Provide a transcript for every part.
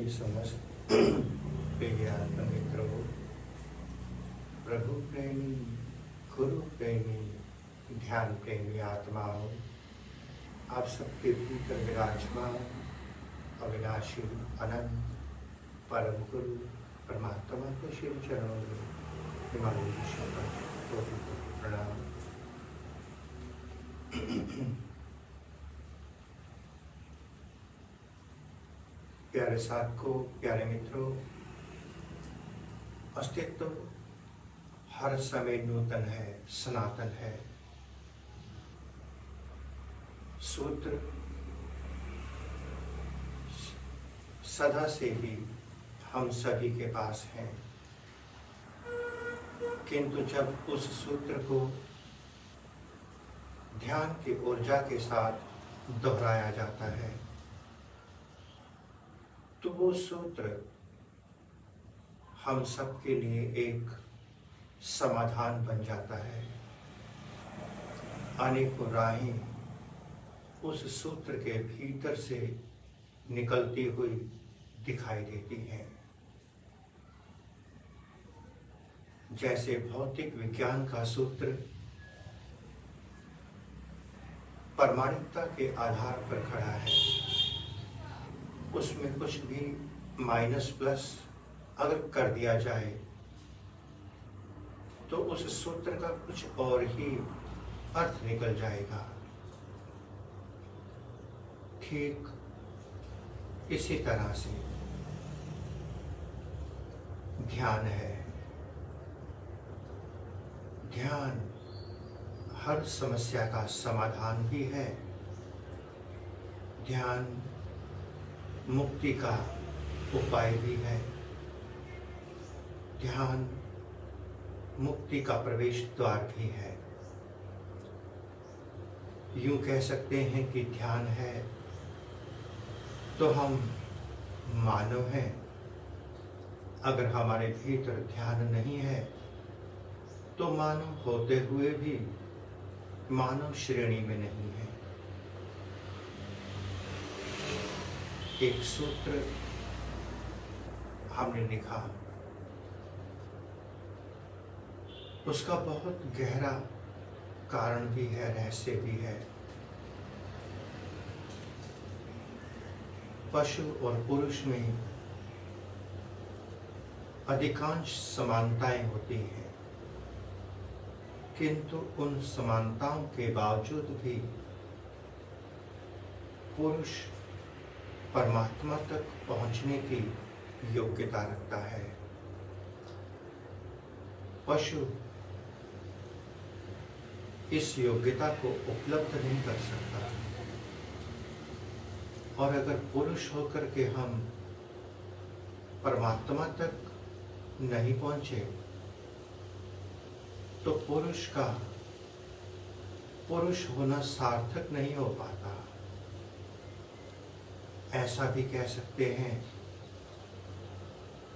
सभी समस्त प्रिय मित्रों, प्रभु प्रेमी, गुरु प्रेमी, ध्यान प्रेमी आत्माओं, आप सबके भीतर विराजमान अविनाशी अनंत परम गुरु परमात्मा के शिव चरणों में हिमालय दिशा पर कोटि कोटि प्रणाम। प्यारे साधकों, प्यारे मित्रों, अस्तित्व हर समय नूतन है, सनातन है। सूत्र सदा से ही हम सभी के पास हैं, किंतु जब उस सूत्र को ध्यान की ऊर्जा के साथ दोहराया जाता है तो वो सूत्र हम सबके लिए एक समाधान बन जाता है। अनेकों राहें उस सूत्र के भीतर से निकलती हुई दिखाई देती हैं। जैसे भौतिक विज्ञान का सूत्र प्रामाणिकता के आधार पर खड़ा है, उसमें कुछ भी माइनस प्लस अगर कर दिया जाए तो उस सूत्र का कुछ और ही अर्थ निकल जाएगा। ठीक इसी तरह से ध्यान है। ध्यान हर समस्या का समाधान भी है। ध्यान मुक्ति का उपाय भी है। ध्यान मुक्ति का प्रवेश द्वार भी है। यूं कह सकते हैं कि ध्यान है तो हम मानव हैं। अगर हमारे भीतर ध्यान नहीं है तो मानव होते हुए भी मानव श्रेणी में नहीं है। एक सूत्र हमने लिखा, उसका बहुत गहरा कारण भी है, रहस्य भी है। पशु और पुरुष में अधिकांश समानताएं होती हैं, किंतु उन समानताओं के बावजूद भी पुरुष परमात्मा तक पहुंचने की योग्यता रखता है। पशु इस योग्यता को उपलब्ध नहीं कर सकता, और अगर पुरुष होकर के हम परमात्मा तक नहीं पहुंचे तो पुरुष का पुरुष होना सार्थक नहीं हो पाता। ऐसा भी कह सकते हैं,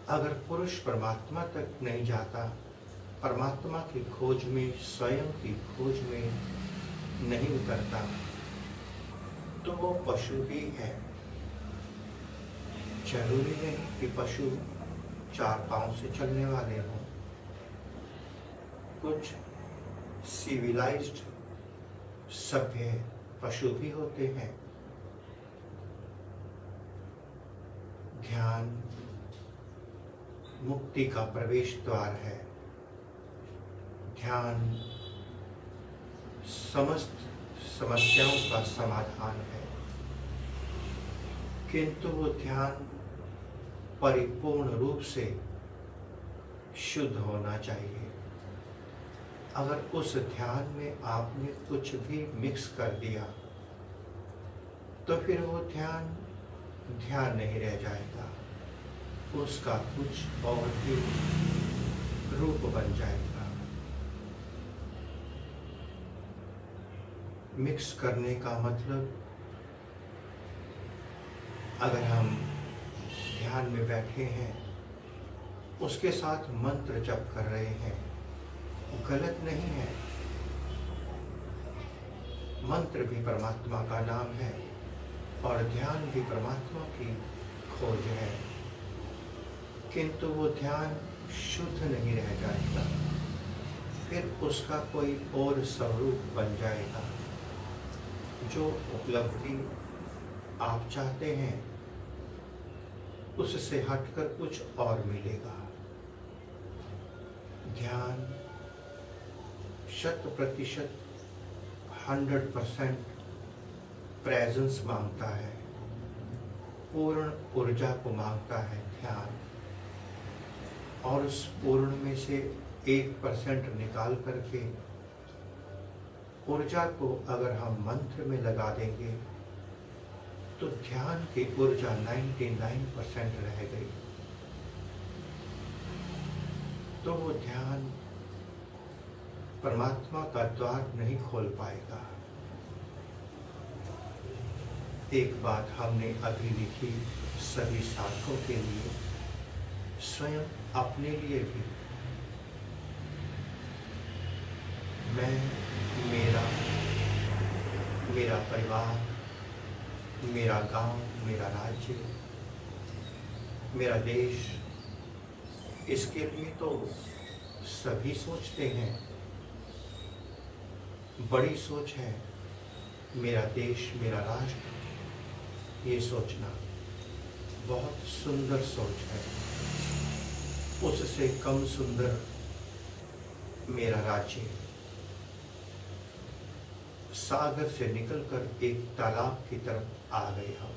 अगर पुरुष परमात्मा तक नहीं जाता, परमात्मा की खोज में, स्वयं की खोज में नहीं उतरता, तो वो पशु ही है। जरूरी नहीं कि पशु चार पांव से चलने वाले हों। कुछ सिविलाइज्ड सभ्य पशु भी होते हैं। ध्यान मुक्ति का प्रवेश द्वार है। ध्यान समस्त समस्याओं का समाधान है, किंतु वो ध्यान परिपूर्ण रूप से शुद्ध होना चाहिए। अगर उस ध्यान में आपने कुछ भी मिक्स कर दिया तो फिर वो ध्यान ध्यान नहीं रह जाएगा, उसका कुछ और ही रूप बन जाएगा। मिक्स करने का मतलब, अगर हम ध्यान में बैठे हैं, उसके साथ मंत्र जप कर रहे हैं, गलत नहीं है। मंत्र भी परमात्मा का नाम है और ध्यान भी परमात्मा की खोज है। किंतु वो ध्यान शुद्ध नहीं रह जाएगा, फिर उसका कोई और स्वरूप बन जाएगा। जो उपलब्धि आप चाहते हैं उससे हटकर कुछ और मिलेगा। ध्यान 100% 100% प्रेजेंस मांगता है, पूर्ण ऊर्जा को मांगता है ध्यान। और उस पूर्ण में से 1% निकाल करके ऊर्जा को अगर हम मंत्र में लगा देंगे तो ध्यान की ऊर्जा 99% रह गई। तो वो ध्यान परमात्मा का द्वार नहीं खोल पाएगा। एक बात हमने अभी लिखी सभी साधकों के लिए, स्वयं अपने लिए भी। मैं, मेरा परिवार, मेरा गांव, मेरा राज्य, मेरा देश, इसके लिए तो सभी सोचते हैं। बड़ी सोच है मेरा देश, मेरा राष्ट्र। ये सोचना बहुत सुंदर सोच है। उससे कम सुंदर मेरा राज्य। सागर से निकलकर एक तालाब की तरफ आ गए हम।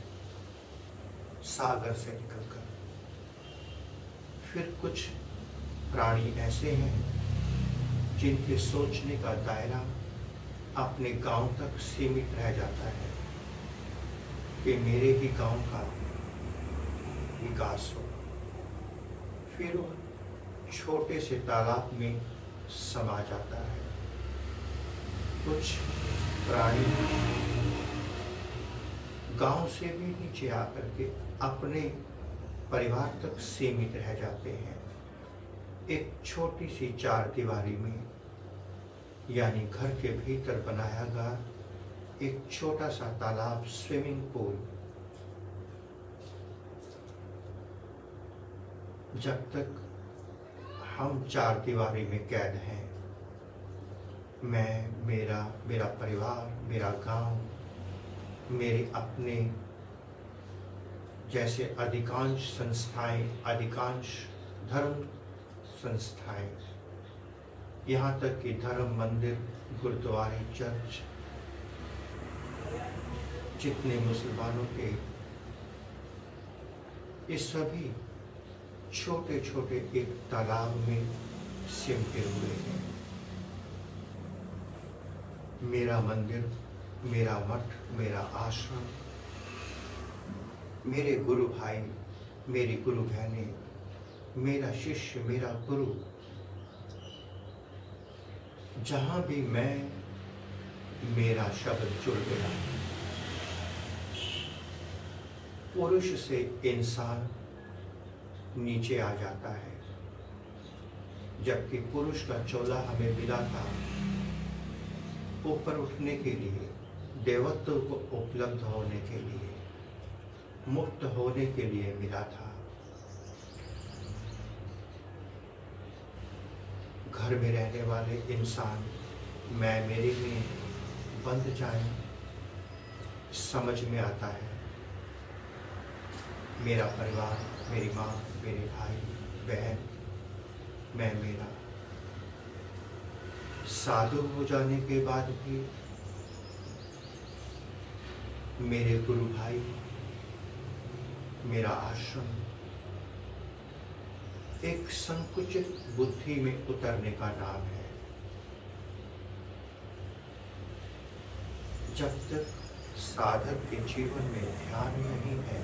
सागर से निकलकर फिर कुछ प्राणी ऐसे हैं जिनके सोचने का दायरा अपने गांव तक सीमित रह जाता है कि मेरे ही गांव का विकास हो। फिर वो छोटे से तालाब में समा जाता है। कुछ प्राणी गांव से भी नीचे आकर के अपने परिवार तक सीमित रह जाते हैं। एक छोटी सी 4 दीवारी में, यानी घर के भीतर बनाया गया एक छोटा सा तालाब, स्विमिंग पूल। जब तक हम 4 दीवारी में कैद हैं, मैं, मेरा परिवार, मेरा गांव, मेरे अपने जैसे अधिकांश संस्थाएं, अधिकांश धर्म संस्थाएं, यहाँ तक कि धर्म मंदिर, गुरुद्वारे, चर्च, जितने मुसलमानों के, ये सभी छोटे छोटे एक तालाब में सिमटे हुए हैं। मेरा मंदिर, मेरा मठ, मेरा आश्रम, मेरे गुरु भाई, मेरी गुरु बहनें, मेरा शिष्य, मेरा गुरु, जहां भी मैं, मेरा शब्द जुड़ गया। पुरुष से इंसान नीचे आ जाता है, जबकि पुरुष का चोला हमें मिला था ऊपर उठने के लिए, देवत्व को उपलब्ध होने के लिए, मुक्त होने के लिए मिला था। घर में रहने वाले इंसान मैं मेरे में बंद जाएं, समझ में आता है। मेरा परिवार, मेरी माँ, मेरे भाई बहन, मैं मेरा। साधु हो जाने के बाद भी मेरे गुरु भाई, मेरा आश्रम, एक संकुचित बुद्धि में उतरने का नाम है। जब तक साधक के जीवन में ध्यान नहीं है,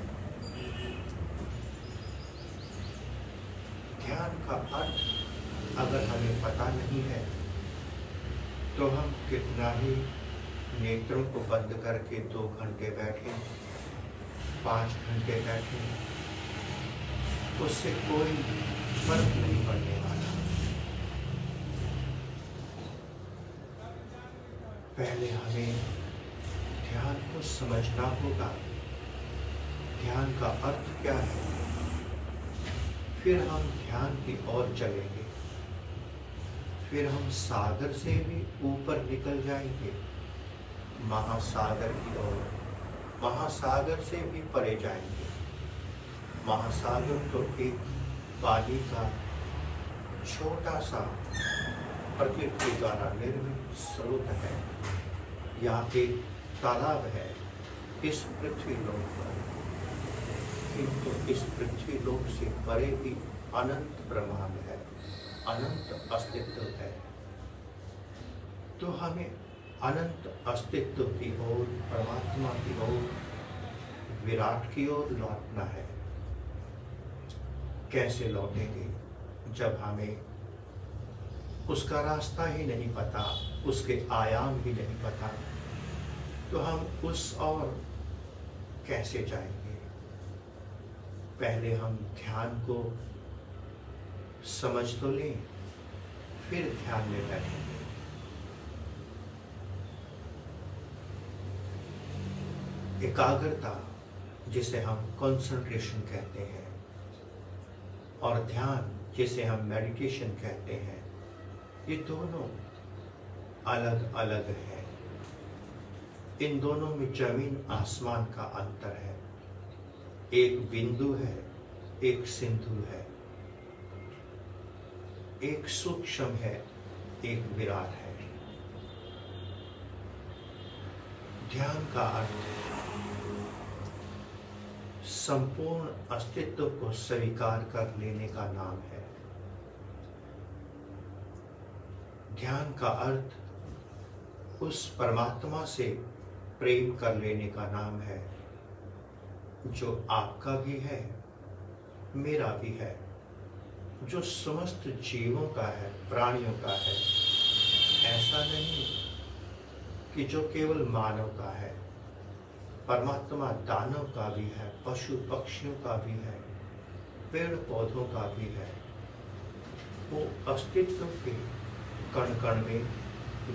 ध्यान का अर्थ अगर हमें पता नहीं है, तो हम कितना ही नेत्रों को बंद करके 2 घंटे बैठे, 5 घंटे बैठे, उससे कोई फर्क नहीं पड़ने वाला। पहले हमें ध्यान को समझना होगा। ध्यान का अर्थ क्या है? फिर हम ध्यान की ओर चलेंगे, फिर हम सागर से भी ऊपर निकल जाएंगे, महासागर की ओर, महासागर से भी परे जाएंगे। महासागर तो एक पानी का छोटा सा प्रकृति द्वारा निर्मित स्रोत है, यहाँ एक तालाब है इस पृथ्वी लोक पर, किंतु इस पृथ्वी लोक से परे भी अनंत ब्रह्मांड है, अनंत अस्तित्व है। तो हमें अनंत अस्तित्व की ओर, परमात्मा की ओर, विराट की ओर लौटना है। कैसे लौटेंगे जब हमें उसका रास्ता ही नहीं पता, उसके आयाम ही नहीं पता, तो हम उस ओर कैसे जाएंगे? पहले हम ध्यान को समझ तो लें, फिर ध्यान में बैठेंगे। एकाग्रता, जिसे हम कंसंट्रेशन कहते हैं, और ध्यान, जिसे हम मेडिटेशन कहते हैं, ये दोनों अलग अलग हैं। इन दोनों में जमीन आसमान का अंतर है। एक बिंदु है, एक सिंधु है, एक सूक्ष्म है, एक विराट है। ध्यान का अर्थ संपूर्ण अस्तित्व को स्वीकार कर लेने का नाम है। ध्यान का अर्थ उस परमात्मा से प्रेम कर लेने का नाम है, जो आपका भी है, मेरा भी है, जो समस्त जीवों का है, प्राणियों का है। ऐसा नहीं कि जो केवल मानव का है, परमात्मा दानव का भी है, पशु पक्षियों का भी है, पेड़ पौधों का भी है। वो अस्तित्व के कण कण में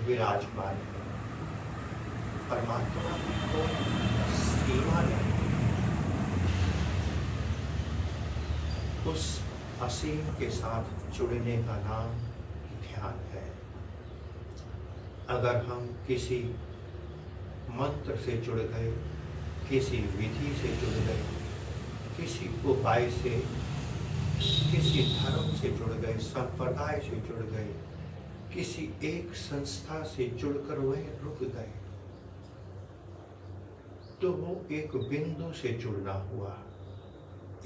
विराजमान है। परमात्मा की कोई सीमा नहीं। उस असीम के साथ जुड़ने का नाम ध्यान है। अगर हम किसी मंत्र से जुड़ गए, किसी विधि से जुड़ गए, किसी उपाय से, किसी धर्म से जुड़ गए, संप्रदाय से जुड़ गए, किसी एक संस्था से जुड़कर वहीं रुक गए, तो वो एक बिंदु से जुड़ना हुआ,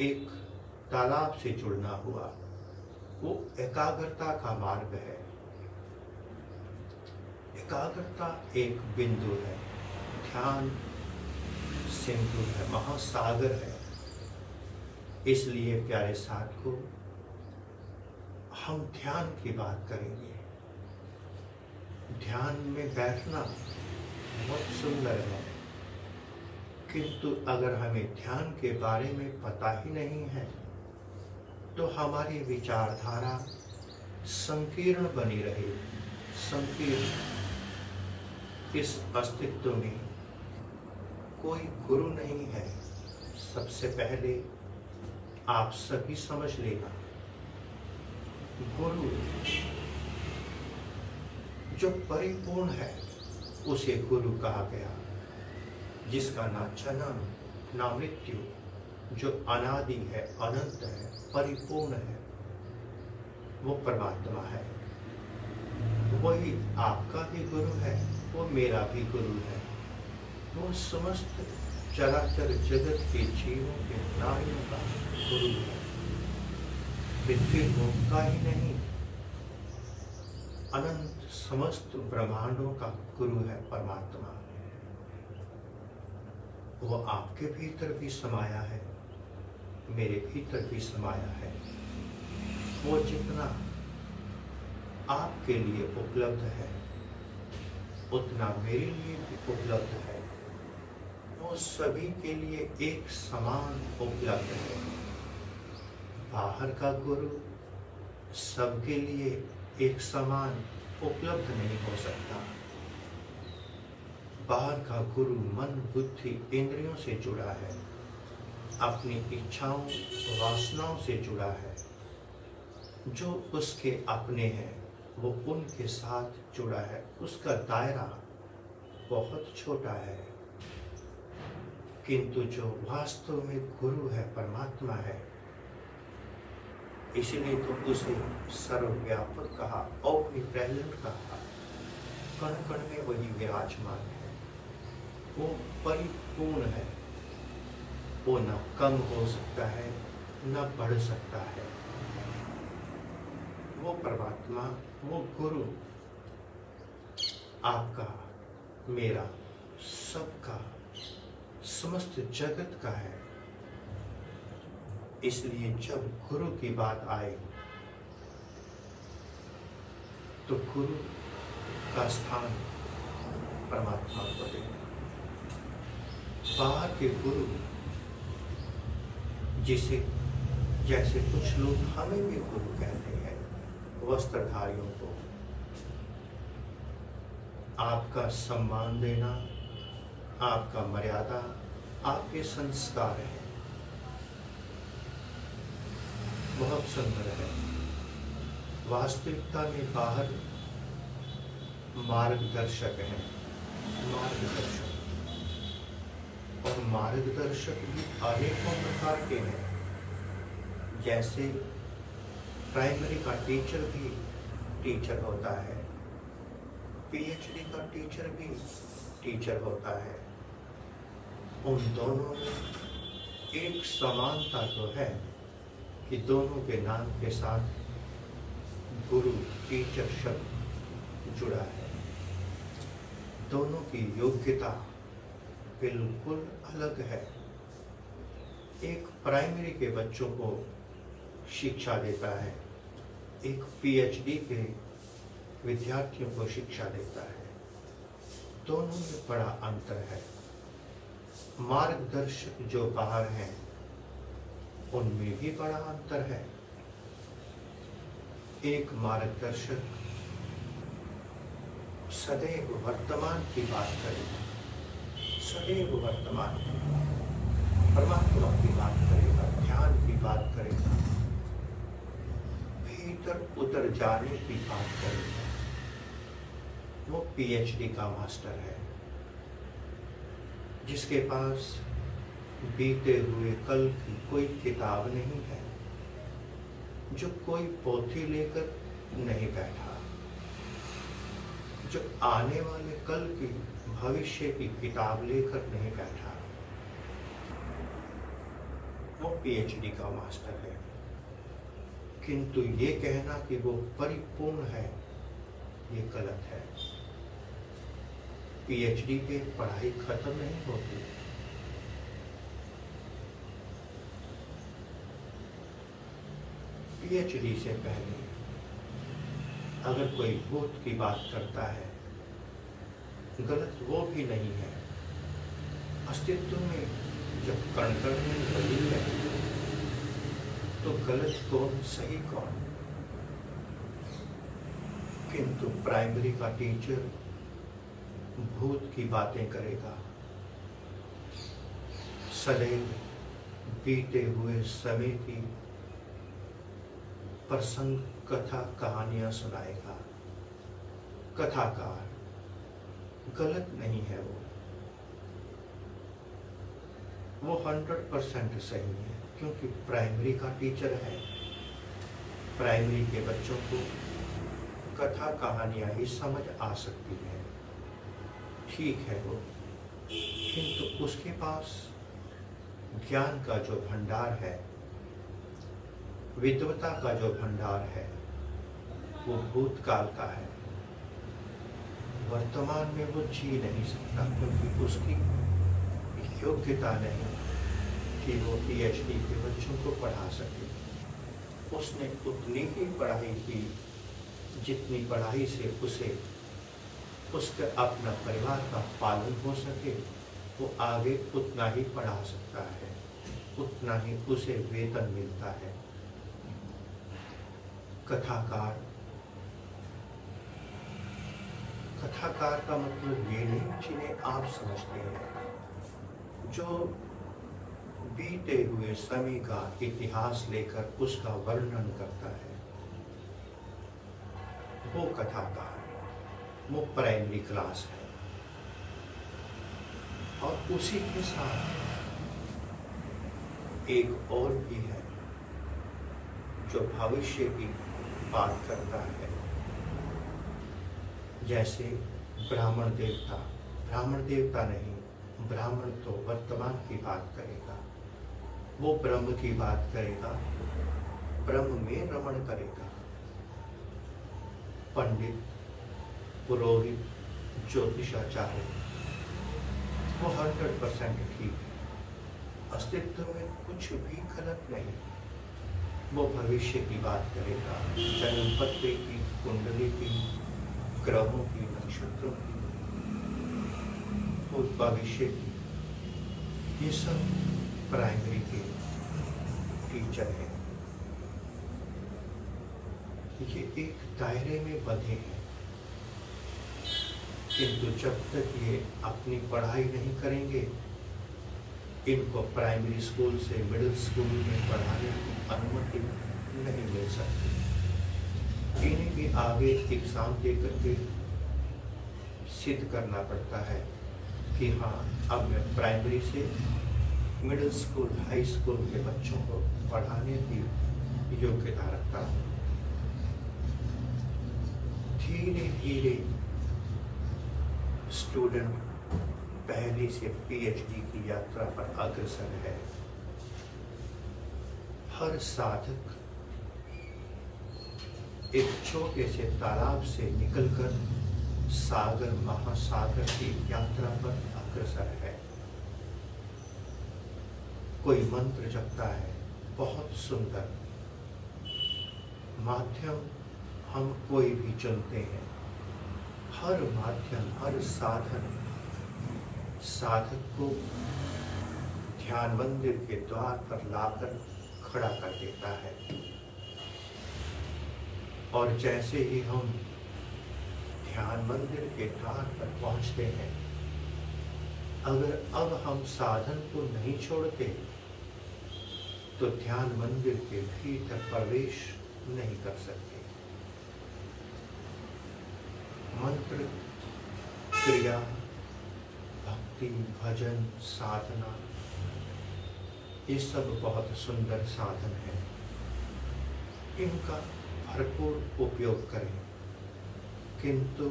एक तालाब से जुड़ना हुआ। वो एकाग्रता का मार्ग है। एकाग्रता एक बिंदु है, ध्यान सिंधु है, महासागर है। इसलिए प्यारे साथियों, हम ध्यान की बात करेंगे। ध्यान में बैठना बहुत सुंदर है, किंतु अगर हमें ध्यान के बारे में पता ही नहीं है, तो हमारी विचारधारा संकीर्ण बनी रहेगी। संकीर्ण। इस अस्तित्व में कोई गुरु नहीं है। सबसे पहले आप सभी समझ लेना, गुरु जो परिपूर्ण है उसे गुरु कहा गया, जिसका ना जन्म ना मृत्यु, जो अनादि है, अनंत है, परिपूर्ण है, वो परमात्मा है। वही आपका भी गुरु है, वो मेरा भी गुरु है। वो समस्त चराचर जगत के जीवों के प्राणियों का गुरु है। पृथ्वी लोक का ही नहीं, अनंत समस्त ब्रह्मांडों का गुरु है परमात्मा। वो आपके भीतर भी समाया है, मेरे भीतर भी समाया है। वो जितना आपके लिए उपलब्ध है, उतना मेरे लिए भी उपलब्ध है। वो सभी के लिए एक समान उपलब्ध है। बाहर का गुरु सबके लिए एक समान उपलब्ध नहीं हो सकता। बाहर का गुरु मन, बुद्धि, इंद्रियों से जुड़ा है, अपनी इच्छाओं, वासनाओं से जुड़ा है। जो उसके अपने हैं वो उनके साथ जुड़ा है, उसका दायरा बहुत छोटा है। किंतु जो वास्तव में गुरु है, परमात्मा है, इसलिए तो उसे सर्वव्यापक कहा, omnipresent कहा। कण कण में वही विराजमान है, वो परिपूर्ण है, वो न कम हो सकता है न बढ़ सकता है। वो परमात्मा, वो गुरु आपका, मेरा, सबका, समस्त जगत का है। इसलिए जब गुरु की बात आए तो गुरु का स्थान परमात्मा को देना। बाहर के गुरु, जिसे जैसे कुछ लोग हमें भी गुरु कहते हैं, वस्त्रधारियों को, आपका सम्मान देना, आपका मर्यादा, आपके संस्कार है, बहुत सुंदर है। वास्तविकता में बाहर मार्गदर्शक है, मार्गदर्शक, और मार्गदर्शक भी अनेकों प्रकार के हैं। जैसे प्राइमरी का टीचर भी टीचर होता है, पीएचडी का टीचर भी टीचर होता है। उन दोनों में एक समानता तो है कि दोनों के नाम के साथ गुरु, टीचर शब्द जुड़ा है। दोनों की योग्यता बिल्कुल अलग है। एक प्राइमरी के बच्चों को शिक्षा देता है, एक पीएचडी के विद्यार्थियों को शिक्षा देता है। दोनों में बड़ा अंतर है। मार्गदर्शक जो बाहर हैं उनमें भी बड़ा अंतर है। एक मार्गदर्शक सदैव वर्तमान की बात करेगा, सदैव वर्तमान परमात्मा की बात करेगा, ध्यान की बात करेगा, भीतर उतर जाने की बात करेगा। वो पीएचडी का मास्टर है, जिसके पास बीते हुए कल की कोई किताब नहीं है, जो कोई पोथी लेकर नहीं बैठा, जो आने वाले कल की, भविष्य की किताब लेकर नहीं बैठा। वो पीएचडी का मास्टर है। किंतु ये कहना कि वो परिपूर्ण है, ये गलत है। पीएचडी पे पढ़ाई खत्म नहीं होती। पीएचडी से पहले अगर कोई भूत की बात करता है, गलत वो भी नहीं है। अस्तित्व में जब कण कण में वही है, तो गलत कौन, सही कौन? किंतु प्राइमरी का टीचर भूत की बातें करेगा, सदैव बीते हुए समय की प्रसंग, कथा, कहानियां सुनाएगा। कथाकार गलत नहीं है, वो 100% सही है, क्योंकि प्राइमरी का टीचर है। प्राइमरी के बच्चों को कथा कहानियां ही समझ आ सकती है, ठीक है वो, किंतु उसके पास ज्ञान का जो भंडार है, विद्वता का जो भंडार है, वो भूतकाल का है। वर्तमान में वो जी नहीं सकता, क्योंकि उसकी योग्यता नहीं कि वो पीएचडी के बच्चों को पढ़ा सके। उसने उतनी ही पढ़ाई की जितनी पढ़ाई से उसे उसके अपना परिवार का पालन हो सके। वो आगे उतना ही पढ़ा सकता है, उतना ही उसे वेतन मिलता है। कथाकार, कथाकार का मतलब ये नहीं जिन्हें आप समझते हैं, जो बीते हुए समय का इतिहास लेकर उसका वर्णन करता है, वो कथाकार, वो प्राइमरी क्लास है। और उसी के साथ एक और भी है जो भविष्य की बात करता है। जैसे ब्राह्मण देवता नहीं, ब्राह्मण तो वर्तमान की बात करेगा, वो ब्रह्म की बात करेगा, ब्रह्म में रमण करेगा। पंडित, पुरोहित, ज्योतिषाचार्य वो 100% ठीक है, अस्तित्व में कुछ भी गलत नहीं। वो भविष्य की बात करेगा, जन्म पत्र की, कुंडली की, ग्रहों की, नक्षत्रों की, और भविष्य की। ये सब प्राइमरी के टीचर हैं। ये एक दायरे में बंधे हैं, किंतु जब तक ये अपनी पढ़ाई नहीं करेंगे, इनको प्राइमरी स्कूल से मिडिल स्कूल में पढ़ाने की अनुमति नहीं मिल सकती। इन्हें भी आगे एग्जाम दे करके सिद्ध करना पड़ता है कि हाँ, अब मैं प्राइमरी से मिडिल स्कूल, हाई स्कूल के बच्चों को पढ़ाने की योग्यता रखता हूँ। धीरे धीरे स्टूडेंट पहली से पीएचडी की यात्रा पर अग्रसर है। हर साधक एक छोटे से तालाब से निकलकर सागर, महासागर की यात्रा पर अग्रसर है। कोई मंत्र जपता है, बहुत सुंदर। माध्यम हम कोई भी चुनते हैं, हर माध्यम, हर साधन साधक को ध्यान मंदिर के द्वार पर लाकर खड़ा कर देता है। और जैसे ही हम ध्यान मंदिर के द्वार पर पहुंचते हैं, अगर अब हम साधन को नहीं छोड़ते तो ध्यान मंदिर के भीतर प्रवेश नहीं कर सकते। मंत्र, क्रिया, भक्ति, भजन, साधना, ये सब बहुत सुंदर साधन है। इनका भरपूर उपयोग करें, किंतु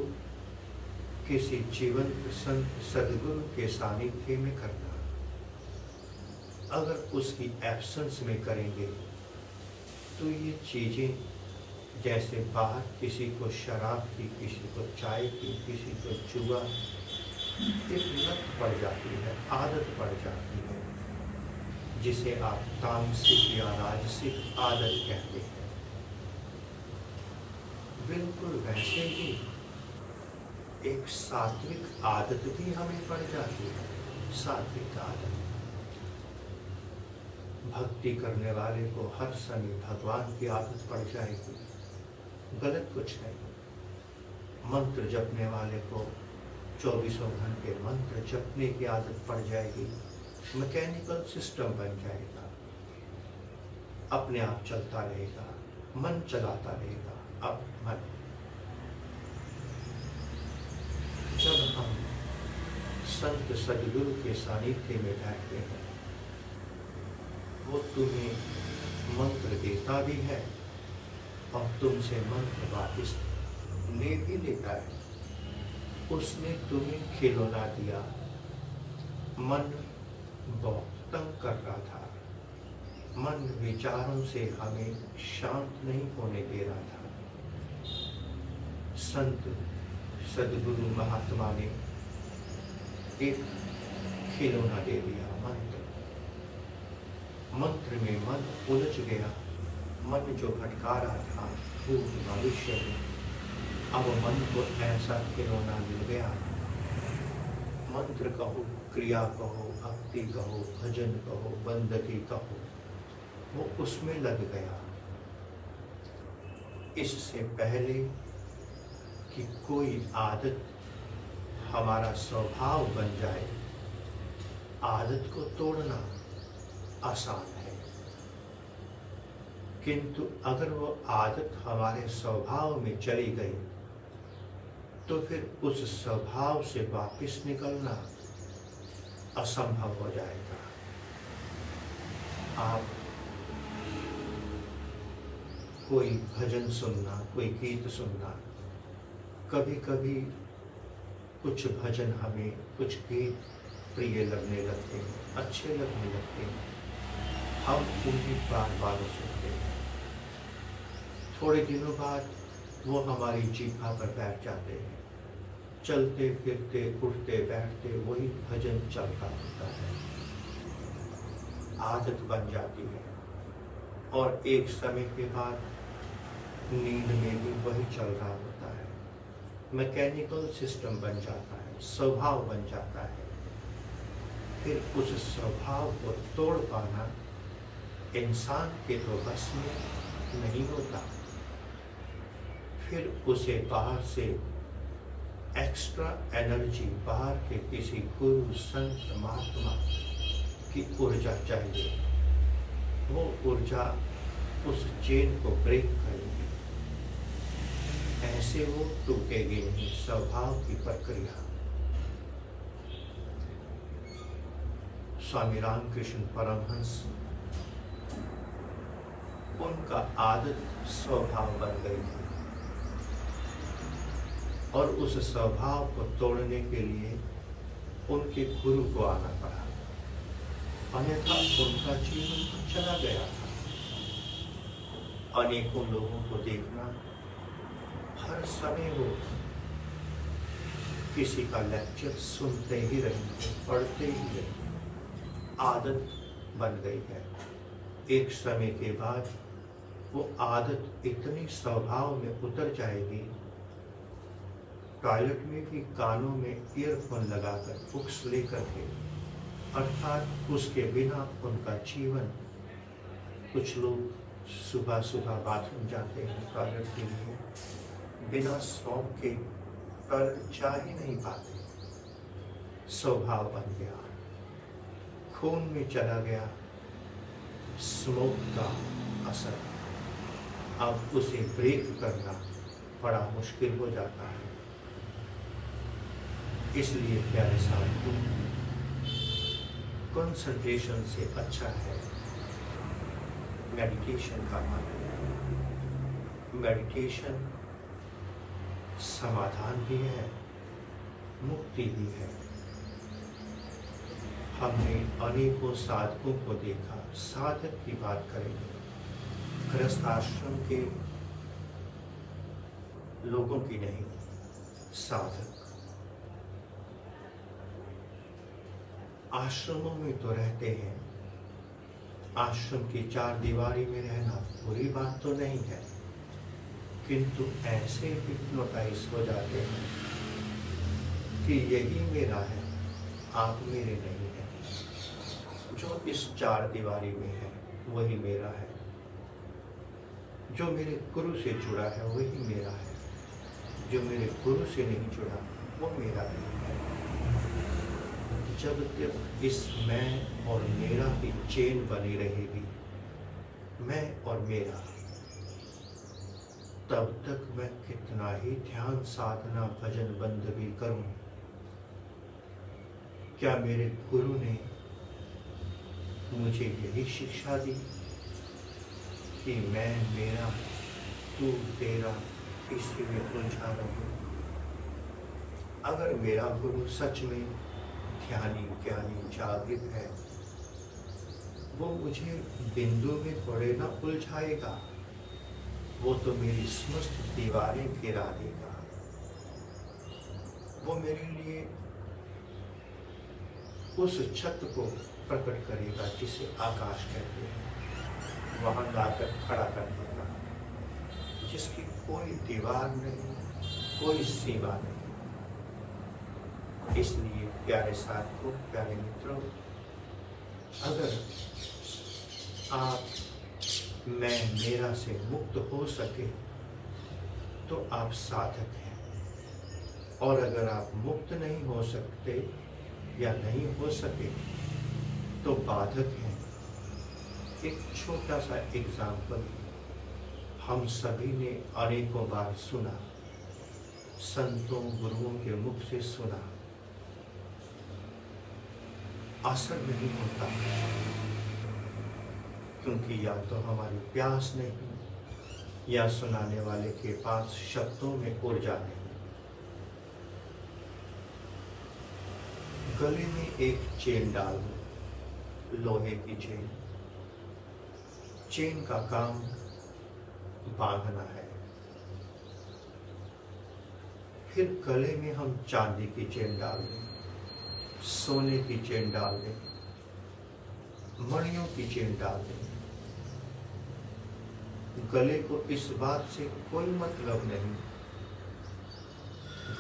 किसी जीवंत संत सद्गुरु के सानिध्य में करना। अगर उसकी एब्सेंस में करेंगे तो ये चीजें जैसे बाहर किसी को शराब की, किसी को चाय की, किसी को जुआ, एक लत पड़ जाती है, आदत पड़ जाती है, जिसे आप तामसिक या राजसिक आदत कहते हैं। बिल्कुल वैसे ही एक सात्विक आदत भी हमें पड़ जाती है। सात्विक आदत, भक्ति करने वाले को हर समय भगवान की आदत पड़ जाएगी, गलत कुछ नहीं। मंत्र जपने वाले को 24 घंटे मंत्र जपने की आदत पड़ जाएगी, मैकेनिकल सिस्टम बन जाएगा, अपने आप चलता रहेगा, मन चलाता रहेगा। अब मन, जब हम संत सद्गुरु के सानिध्य में बैठते हैं, वो तुम्हें मंत्र देता भी है और तुमसे मंत्र वापस ले भी लेता है। उसने तुम्हें खिलौना दिया, मन बहुत तंग कर रहा था, मन विचारों से हमें शांत नहीं होने दे रहा था। संत सद्गुरु महात्मा ने एक खिलौना दे दिया, मंत्र। मंत्र में मन उलझ गया, मन जो भटका रहा था भूत भविष्य में, अब मन को ऐसा खिलौना मिल गया। मंत्र कहो, क्रिया कहो, भक्ति कहो, भजन कहो, बंदगी कहो, वो उसमें लग गया। इससे पहले कि कोई आदत हमारा स्वभाव बन जाए, आदत को तोड़ना आसान है। किंतु अगर वो आदत हमारे स्वभाव में चली गई तो फिर उस स्वभाव से वापस निकलना असंभव हो जाएगा। आप कोई भजन सुनना, कोई गीत सुनना, कभी कभी कुछ भजन हमें, कुछ गीत प्रिय लगने लगते हैं, अच्छे लगने लगते हैं, हम उन्हीं बार बार सुनते हैं। थोड़े दिनों बाद वो हमारी जीभा पर बैठ जाते हैं, चलते फिरते उठते बैठते वही भजन चलता होता है, आदत बन जाती है और एक समय के बाद नींद में भी वही चल रहा होता है, मैकेनिकल सिस्टम बन जाता है, स्वभाव बन जाता है। फिर उस स्वभाव को तोड़ पाना इंसान के तो बस में नहीं होता। फिर उसे बाहर से एक्स्ट्रा एनर्जी, बाहर के किसी गुरु, संत, महात्मा की ऊर्जा चाहिए। वो ऊर्जा उस चेन को ब्रेक करेगी, ऐसे वो टूटेगी नहीं। स्वभाव की प्रक्रिया। स्वामी रामकृष्ण परमहंस, उनका आदत स्वभाव बन गई थी और उस स्वभाव को तोड़ने के लिए उनके गुरु को आना पड़ा, अन्यथा उनका जीवन चला गया था। अनेकों लोगों को देखना, हर समय वो किसी का लेक्चर सुनते ही रहेंगे, पढ़ते ही रहेंगे, आदत बन गई है। एक समय के बाद वो आदत इतनी स्वभाव में उतर जाएगी, टॉयलेट में भी कानों में ईयरफोन लगाकर, बुक्स लेकर के, अर्थात उसके बिना उनका जीवन। कुछ लोग सुबह सुबह बाथरूम जाते हैं टॉयलेट के लिए, बिना सौंप के टॉयलेट जा ही नहीं पाते। स्वभाव बन गया, खून में चला गया स्मोक का असर। अब उसे ब्रेक करना बड़ा मुश्किल हो जाता है। इसलिए प्यारे साथियों, कंसंट्रेशन से अच्छा है मेडिटेशन करना। मेडिटेशन समाधान भी है, मुक्ति भी है। हमने अनेकों साधकों को देखा, साधक की बात करेंगे, गृहस्थ आश्रम के लोगों की नहीं, साधक। आश्रमों में तो रहते हैं, आश्रम की चार दीवारी में रहना बुरी बात तो नहीं है, किंतु ऐसे हिप्नोटाइज हो जाते हैं कि यही मेरा है, आप मेरे नहीं हैं। जो इस चार दीवारी में है वही मेरा है, जो मेरे गुरु से जुड़ा है वही मेरा है, जो मेरे गुरु से नहीं जुड़ा वो मेरा नहीं है। जब तक इस मैं और मेरा की चेन बनी रहेगी, मैं और मेरा, तब तक मैं कितना ही ध्यान, साधना, भजन, बंदगी करूं, क्या मेरे गुरु ने मुझे यही शिक्षा दी कि मैं मेरा, तू तेरा, इसी में उलझा रहूं? अगर मेरा गुरु सच में ध्यानी, ज्ञानी, जागृत है, वो मुझे बिंदु में थोड़े ना उलझाएगा, वो तो मेरी समस्त दीवारें गिरा देगा। वो मेरे लिए उस छत को प्रकट करेगा जिसे आकाश कहते हैं, वहां लाकर खड़ा कर देगा, जिसकी कोई दीवार नहीं, कोई सीमा नहीं। इसलिए प्यारे साथियों, प्यारे मित्रों, अगर आप मैं मेरा से मुक्त हो सके तो आप साधक हैं, और अगर आप मुक्त नहीं हो सकते या नहीं हो सके तो बाधक हैं। एक छोटा सा एग्जाम्पल हम सभी ने अनेकों बार सुना, संतों गुरुओं के मुख से सुना, असर नहीं होता, क्योंकि या तो हमारी प्यास नहीं, या सुनाने वाले के पास शब्दों में ऊर्जा नहीं। गले में एक चेन डाल दो, लोहे की चेन। चेन का काम बांधना है। फिर गले में हम चांदी की चेन डाल दें, सोने की चेन डाल दें, मणियों की चेन डाल दें। गले को इस बात से कोई मतलब नहीं,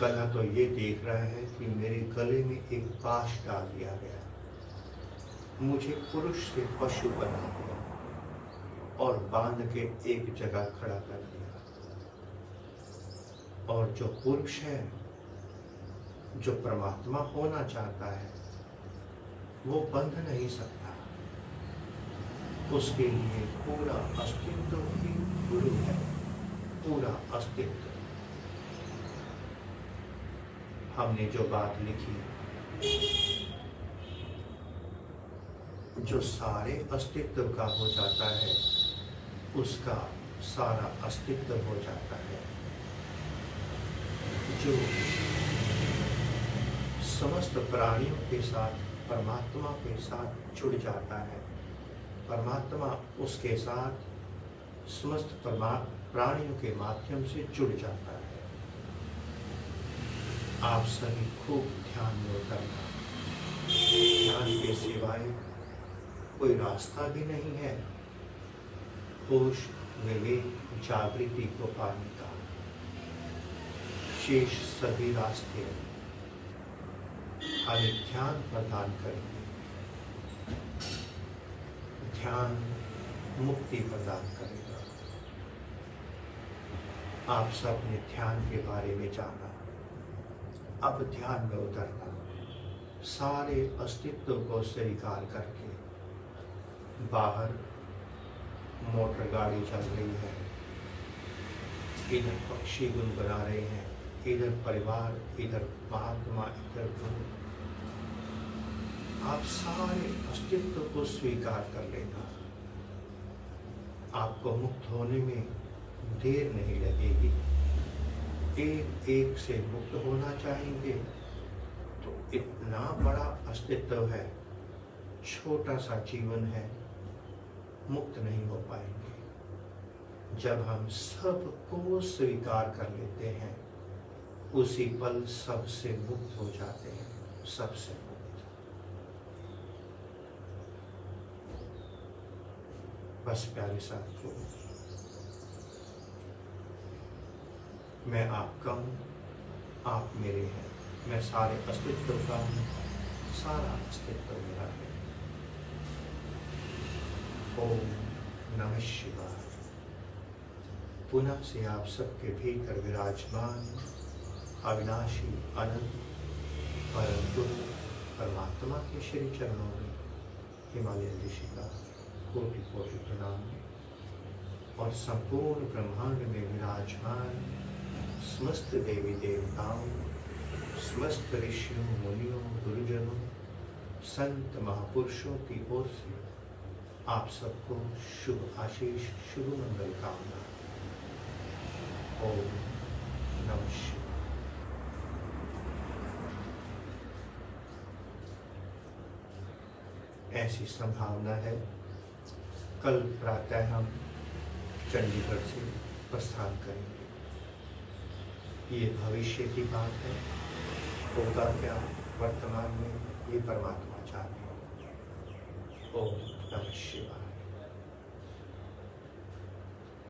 गला तो ये देख रहा है कि मेरे गले में एक पाश डाल दिया गया, मुझे पुरुष से पशु बना दिया और बांध के एक जगह खड़ा कर दिया। और जो पुरुष है, जो परमात्मा होना चाहता है, वो बंध नहीं सकता। उसके लिए पूरा अस्तित्व ही गुरु है, पूरा अस्तित्व। हमने जो बात लिखी, जो सारे अस्तित्व का हो जाता है, उसका सारा अस्तित्व हो जाता है। जो समस्त प्राणियों के साथ परमात्मा के साथ जुड़ जाता है, परमात्मा उसके साथ समस्त प्राणियों के माध्यम से जुड़ जाता है। आप सभी खूब ध्यान में उतरना। ध्यान के सिवाय कोई रास्ता भी नहीं है होश, विवेक, जागृति को पाने का। शेष सभी रास्ते हमें ध्यान प्रदान करेंगे। ध्यान मुक्ति प्रदान करेगा। आप सब ने ध्यान के बारे में जाना, अब ध्यान में उतरना। सारे अस्तित्व को स्वीकार करके बाहर मोटर गाड़ी चल रही है, इधर पक्षी गुनगुना रहे हैं, इधर परिवार, इधर महात्मा, इधर गुरु। आप सारे अस्तित्व को स्वीकार कर लेना। आपको मुक्त होने में देर नहीं लगेगी। एक एक से मुक्त होना चाहेंगे तो इतना बड़ा अस्तित्व है, छोटा सा जीवन है, मुक्त नहीं हो पाएंगे। जब हम सबको स्वीकार कर लेते हैं, उसी पल सबसे मुक्त हो जाते हैं, सबसे मुक्त। बस प्यारे साथियों, मैं आपका हूँ, आप मेरे हैं, मैं सारे अस्तित्व का हूँ, सारा अस्तित्व मेरा है। ओम नमः शिवाय। पुनः से आप सबके भीतर विराजमान अविनाशी अनंत परम गुरु परमात्मा के श्री चरणों में हिमालय ऋषि का कोटि कोटि प्रणाम। और संपूर्ण ब्रह्मांड में विराजमान समस्त देवी देवताओं, समस्त ऋषियों, मुनियों, गुरुजनों, संत महापुरुषों की ओर से आप सबको शुभ आशीष, शुभ मंगल कामना। ओम नमः शिवाय। ऐसी संभावना है कल प्रातः हम चंडीगढ़ से प्रस्थान करेंगे। ये भविष्य की बात है, होगा क्या वर्तमान में, ये परमात्मा जानते हैं। ओम नमः शिवाय।